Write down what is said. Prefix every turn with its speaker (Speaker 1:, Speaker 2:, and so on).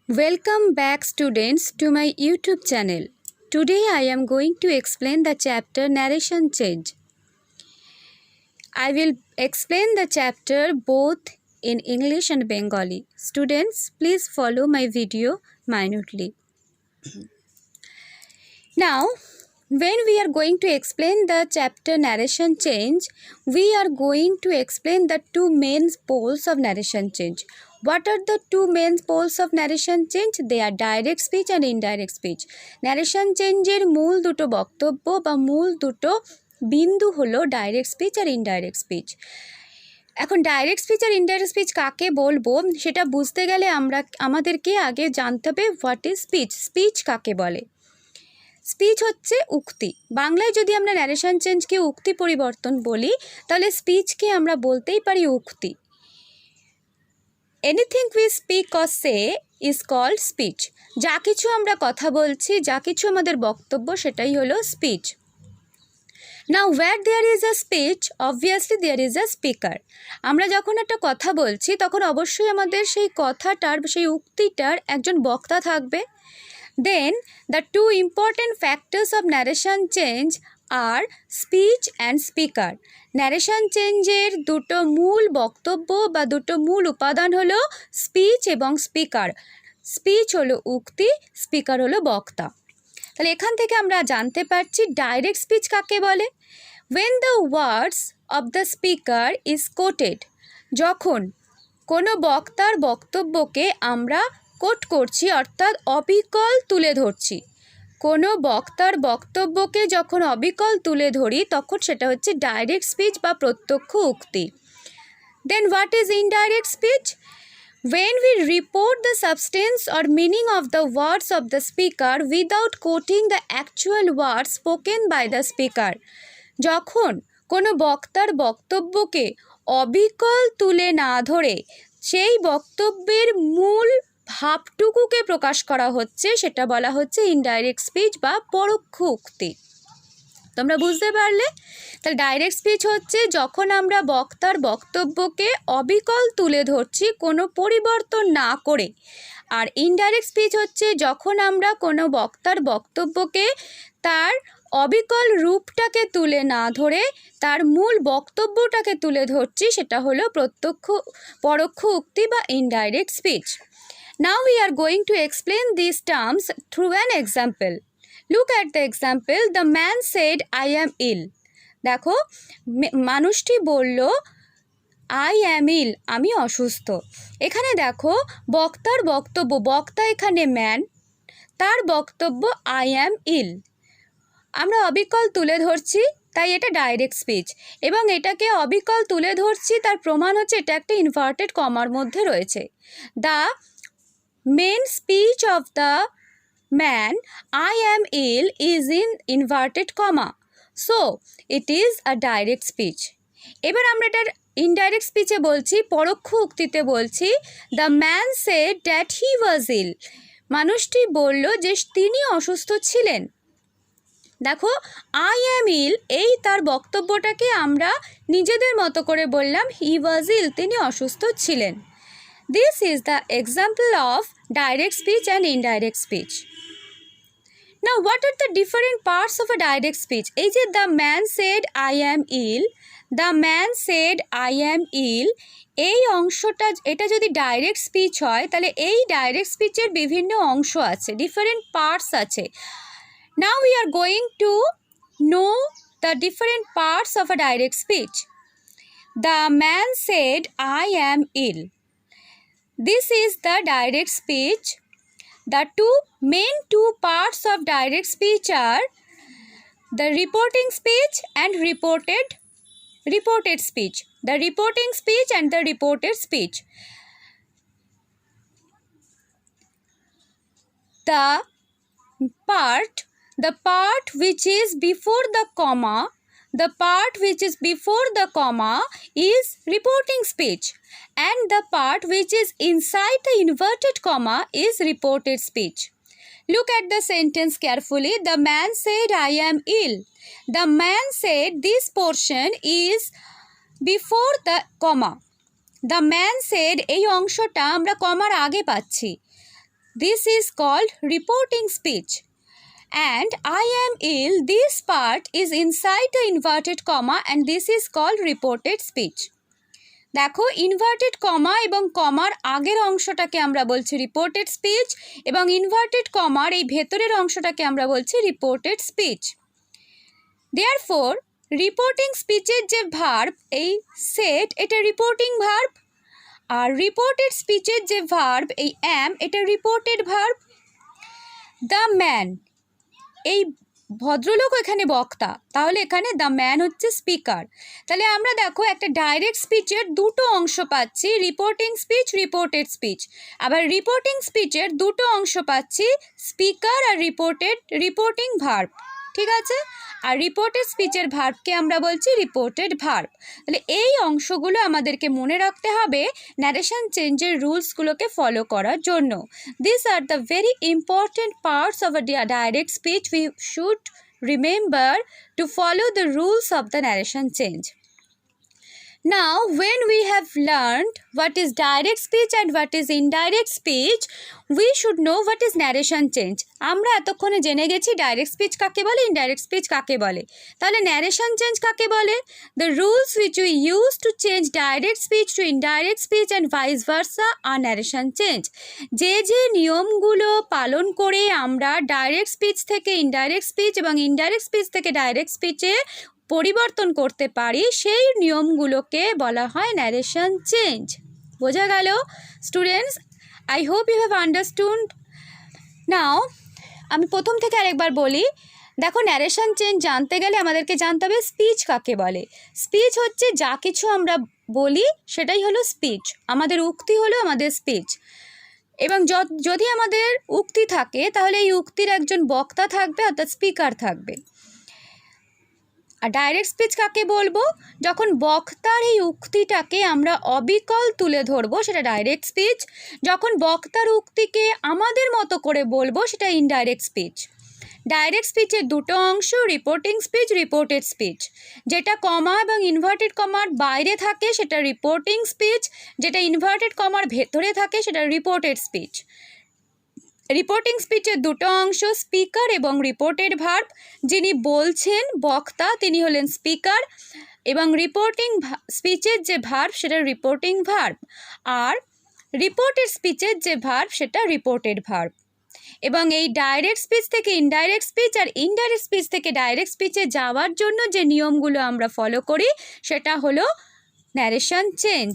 Speaker 1: Welcome back students to my YouTube channel. Today I am going to explain the chapter narration change. I will explain the chapter both in English and Bengali. Students, please follow my video minutely. Now, when we are going to explain the chapter narration change, we are going to explain the two main poles of narration change. What are the two main poles of narration change? They are direct speech and indirect speech. Narration change এর মূল দুটো বক্তব্য বা মূল দুটো বিন্দু হলো direct speech আর indirect speech. এখন ডাইরেক্ট স্পিচ আর ইনডাইরেক্ট স্পিচ কাকে বলবো সেটা বুঝতে গেলে আমাদেরকে আগে জানতে হবে হোয়াট ইজ স্পিচ। স্পিচ কাকে বলে? স্পিচ হচ্ছে উক্তি। বাংলায় যদি আমরা ন্যারেশন চেঞ্জকে উক্তি পরিবর্তন বলি তাহলে স্পিচকে আমরা বলতেই পারি উক্তি। Anything we speak or say is called speech. যা কিছু আমরা কথা বলছি, যা কিছু আমাদের বক্তব্য, সেটাই হলো speech. Now where there is a speech obviously there is a speaker. আমরা যখন একটা কথা বলছি তখন অবশ্যই আমাদের সেই কথাটার, সেই উক্তিটার একজন বক্তা থাকবে। Then the two important factors of narration change are speech and speaker. Narration change এর দুটো মূল বক্তব্য বা দুটো মূল উপাদান হলো স্পিচ এবং স্পিকার। স্পিচ হলো উক্তি, স্পিকার হলো বক্তা। তাহলে এখান থেকে আমরা জানতে পারছি ডাইরেক্ট স্পিচ কাকে বলে। When the words of the speaker is quoted, যখন কোনো বক্তার বক্তব্যকে আমরা কোট করছি অর্থাৎ অবিকল তুলে ধরছি, কোনো বক্তার বক্তব্যকে যখন অবিকল তুলে ধরি তখন সেটা হচ্ছে ডাইরেক্ট স্পিচ বা প্রত্যক্ষ উক্তি। Then what is indirect speech? When we report the substance or meaning of the words of the speaker without quoting the actual words spoken by the speaker, যখন কোনো বক্তার বক্তব্যকে অবিকল তুলে না ধরে সেই বক্তব্যের মূল ভাবটুকুকে প্রকাশ করা হচ্ছে, সেটা বলা হচ্ছে ইনডাইরেক্ট স্পিচ বা পরোক্ষ উক্তি। তোমরা বুঝতে পারলে? তাহলে ডাইরেক্ট স্পিচ হচ্ছে যখন আমরা বক্তার বক্তব্যকে অবিকল তুলে ধরছি কোনো পরিবর্তন না করে, আর ইনডাইরেক্ট স্পিচ হচ্ছে যখন আমরা কোনো বক্তার বক্তব্যকে তার অবিকল রূপটাকে তুলে না ধরে তার মূল বক্তব্যটাকে তুলে ধরছি, সেটা হলো পরোক্ষ উক্তি বা indirect speech. Now we are going to explain these terms through an example. Look at the example. The man said, I am ill. দেখো, মানুষটি বলল I am ill, আমি অসুস্থ। এখানে দেখো বক্তার বক্তব্য, বক্তা এখানে ম্যান, তার বক্তব্য I am ill, আমরা অবিকল তুলে ধরছি, তাই এটা ডাইরেক্ট স্পিচ। এবং এটাকে অবিকল তুলে ধরছি তার প্রমাণ হচ্ছে এটা একটা ইনভার্টেড কমার মধ্যে রয়েছে। The main speech of the man I am ill is in inverted comma, so it is a direct speech. এবার আমরা এটার ইনডাইরেক্ট স্পিচে বলছি, পরোক্ষ উক্তিতে বলছি the man said that he was ill, মানুষটি বলল যে তিনি অসুস্থ ছিলেন। দেখো I am ill, এই তার বক্তব্যটাকে আমরা নিজেদের মতো করে বললাম he was ill, তিনি অসুস্থ ছিলেন। This is the example of direct speech and indirect speech. Now, what are the different parts of a direct speech? এই যে the man said I am ill, the man said I am ill, এই অংশটা, এটা যদি direct speech হয় তাহলে এই direct স্পিচের বিভিন্ন অংশ আছে, ডিফারেন্ট পার্টস আছে। Now we are going to know the different parts of a direct speech. The man said I am ill. This is the direct speech. The main two parts of direct speech are the reporting speech and reported speech. The reporting speech and the reported speech. The part which is before the comma, the part which is before the comma is reporting speech, and the part which is inside the inverted comma is reported speech. Look at the sentence carefully. The man said I am ill. The man said this portion is before the comma. The man said এই অংশটা আমরা কমার আগে পাচ্ছি। This is called reporting speech. And I am ill, this part is inside the inverted comma and this is called reported speech. দেখো inverted comma এবং কমার আগের অংশটাকে আমরা বলছি রিপোর্টেড স্পিচ এবং ইনভার্টেড কমার এই ভেতরের অংশটাকে আমরা বলছি রিপোর্টেড স্পিচ। দেয়ারফোর রিপোর্টিং স্পিচের যে ভার্ব এই সেট, এটা রিপোর্টিং ভার্ব, আর রিপোর্টেড স্পিচের যে ভার্ব এই অ্যাম, এটা রিপোর্টেড ভার্ব। দ্য ম্যান, এই ভদ্রলোক এখানে বক্তা, তাহলে এখানে দ্য ম্যান হচ্ছে স্পিকার। তাহলে আমরা দেখো একটা ডাইরেক্ট স্পিচের দুটো অংশ পাচ্ছি, রিপোর্টিং স্পিচ, রিপোর্টেড স্পিচ। আবার রিপোর্টিং স্পিচের দুটো অংশ পাচ্ছি, স্পিকার আর রিপোর্টিং ভার্ব, ঠিক আছে। আর রিপোর্টেড স্পিচের ভার্বকে আমরা বলছি রিপোর্টেড ভার্ব। তাহলে এই অংশগুলো আমাদেরকে মনে রাখতে হবে ন্যারেশন চেঞ্জের রুলসগুলোকে ফলো করার জন্য। This are the very important parts of a direct speech we should remember to follow the rules of the narration change. Now, when we have learned what is direct speech and what is indirect speech, we should know what is narration change. আমরা এতক্ষণে জেনে গেছি direct speech কাকে বলে, indirect speech কাকে বলে। তাহলে narration change কাকে বলে? The rules which we use to change direct speech to indirect speech and vice versa are narration change. যে যে নিয়মগুলো পালন করে আমরা ডাইরেক্ট স্পিচ থেকে ইনডাইরেক্ট স্পিচ এবং ইনডাইরেক্ট স্পিচ থেকে ডাইরেক্ট স্পিচে পরিবর্তন করতে পারি, সেই নিয়মগুলোকে বলা হয় ন্যারেশন চেঞ্জ। বোঝা গেল students? I hope you have understood. Now আমি প্রথম থেকে আরেকবার বলি। দেখো ন্যারেশন চেঞ্জ জানতে গেলে আমাদেরকে জানতে হবে স্পিচ কাকে বলে। স্পিচ হচ্ছে যা কিছু আমরা বলি সেটাই হলো স্পিচ, আমাদের উক্তি হলো আমাদের স্পিচ। এবং যদি আমাদের উক্তি থাকে তাহলে এই উক্তির একজন বক্তা থাকবে, অর্থাৎ স্পিকার থাকবে। আর ডাইরেক্ট স্পিচ কাকে বলবো? যখন বক্তার এই উক্তিটাকে আমরা অবিকল তুলে ধরবো সেটা ডাইরেক্ট স্পিচ, যখন বক্তার উক্তিকে আমাদের মতো করে বলবো সেটা ইনডাইরেক্ট স্পিচ। ডাইরেক্ট স্পিচের দুটো অংশ, রিপোর্টিং স্পিচ, রিপোর্টেড স্পিচ। যেটা কমা এবং ইনভার্টেড কমার বাইরে থাকে সেটা রিপোর্টিং স্পিচ, যেটা ইনভার্টেড কমার ভেতরে থাকে সেটা রিপোর্টেড স্পিচ। রিপোর্টিং স্পিচের দুটো অংশ, স্পিকার এবং রিপোর্টেড ভার্ব। যিনি বলছেন বক্তা তিনি হলেন স্পিকার, এবং রিপোর্টিং স্পিচের যে ভার্ব সেটা রিপোর্টিং ভার্ব, আর রিপোর্টেড স্পিচের যে ভার্ব সেটা রিপোর্টেড ভার্ব। এবং এই ডাইরেক্ট স্পিচ থেকে ইনডাইরেক্ট স্পিচ আর ইনডাইরেক্ট স্পিচ থেকে ডাইরেক্ট স্পিচে যাওয়ার জন্য যে নিয়মগুলো আমরা ফলো করি সেটা হলো ন্যারেশন চেঞ্জ।